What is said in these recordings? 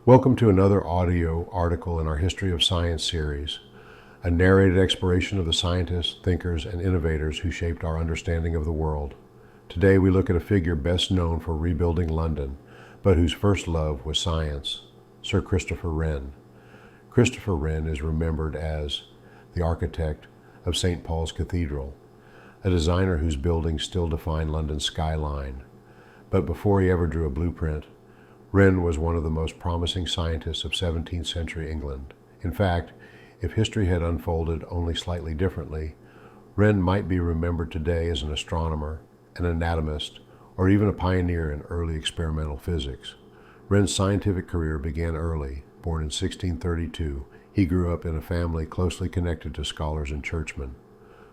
Welcome to another audio article in our History of Science series, a narrated exploration of the scientists, thinkers, and innovators who shaped our understanding of the world. Today we look at a figure best known for rebuilding London, but whose first love was science, Sir Christopher Wren. Christopher Wren is remembered as the architect of St. Paul's Cathedral, a designer whose buildings still define London's skyline. But before he ever drew a blueprint, Wren was one of the most promising scientists of 17th century England. In fact, if history had unfolded only slightly differently, Wren might be remembered today as an astronomer, an anatomist, or even a pioneer in early experimental physics. Wren's scientific career began early. Born in 1632, he grew up in a family closely connected to scholars and churchmen.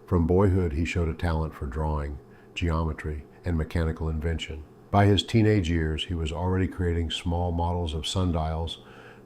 From boyhood, he showed a talent for drawing, geometry, and mechanical invention. By his teenage years, he was already creating small models of sundials,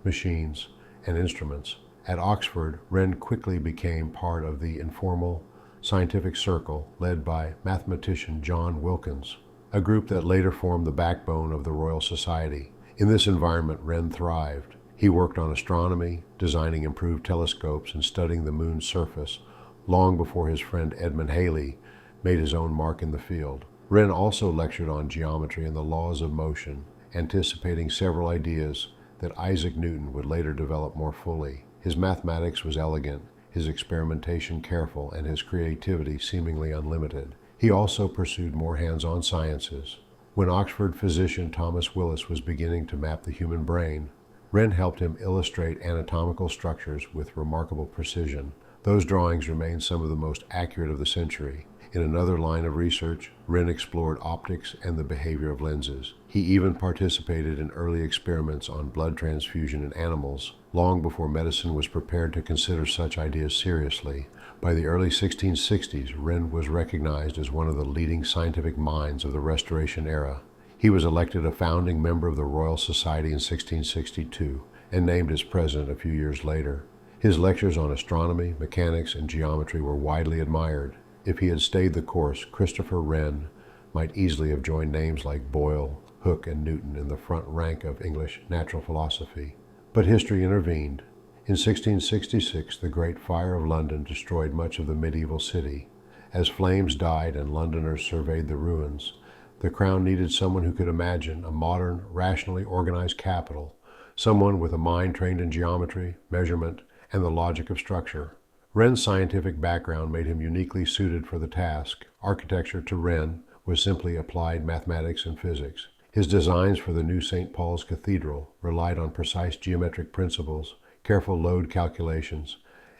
machines, and instruments. At Oxford, Wren quickly became part of the informal scientific circle led by mathematician John Wilkins, a group that later formed the backbone of the Royal Society. In this environment, Wren thrived. He worked on astronomy, designing improved telescopes and studying the moon's surface, long before his friend Edmund Halley made his own mark in the field. Wren also lectured on geometry and the laws of motion, anticipating several ideas that Isaac Newton would later develop more fully. His mathematics was elegant, his experimentation careful, and his creativity seemingly unlimited. He also pursued more hands-on sciences. When Oxford physician Thomas Willis was beginning to map the human brain, Wren helped him illustrate anatomical structures with remarkable precision. Those drawings remain some of the most accurate of the century. In another line of research, Wren explored optics and the behavior of lenses. He even participated in early experiments on blood transfusion in animals, long before medicine was prepared to consider such ideas seriously. By the early 1660s, Wren was recognized as one of the leading scientific minds of the Restoration era. He was elected a founding member of the Royal Society in 1662 and named as president a few years later. His lectures on astronomy, mechanics, and geometry were widely admired. If he had stayed the course, Christopher Wren might easily have joined names like Boyle, Hooke, and Newton in the front rank of English natural philosophy. But history intervened. In 1666, the Great Fire of London destroyed much of the medieval city. As flames died and Londoners surveyed the ruins, the Crown needed someone who could imagine a modern, rationally organized capital, someone with a mind trained in geometry, measurement, and the logic of structure. Wren's scientific background made him uniquely suited for the task. Architecture to Wren was simply applied mathematics and physics. His designs for the new St. Paul's Cathedral relied on precise geometric principles, careful load calculations,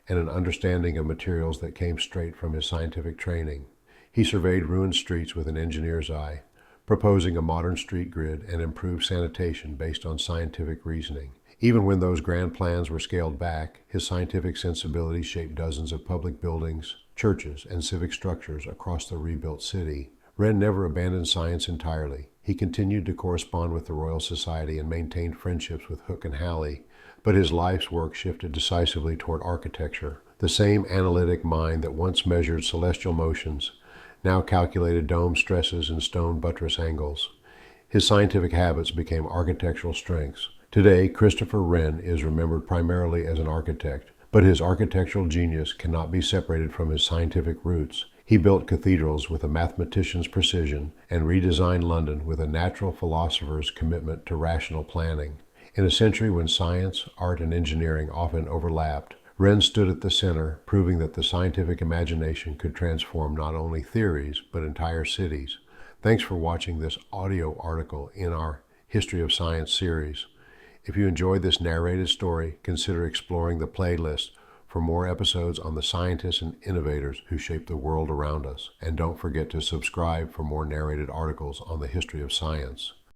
and an understanding of materials that came straight from his scientific training. He surveyed ruined streets with an engineer's eye, proposing a modern street grid and improved sanitation based on scientific reasoning. Even when those grand plans were scaled back, his scientific sensibility shaped dozens of public buildings, churches, and civic structures across the rebuilt city. Wren never abandoned science entirely. He continued to correspond with the Royal Society and maintained friendships with Hooke and Halley, but his life's work shifted decisively toward architecture. The same analytic mind that once measured celestial motions now calculated dome stresses and stone buttress angles. His scientific habits became architectural strengths. Today, Christopher Wren is remembered primarily as an architect, but his architectural genius cannot be separated from his scientific roots. He built cathedrals with a mathematician's precision and redesigned London with a natural philosopher's commitment to rational planning. In a century when science, art, and engineering often overlapped, Wren stood at the center, proving that the scientific imagination could transform not only theories, but entire cities. Thanks for watching this audio article in our History of Science series. If you enjoyed this narrated story, consider exploring the playlist for more episodes on the scientists and innovators who shape the world around us. And don't forget to subscribe for more narrated articles on the history of science.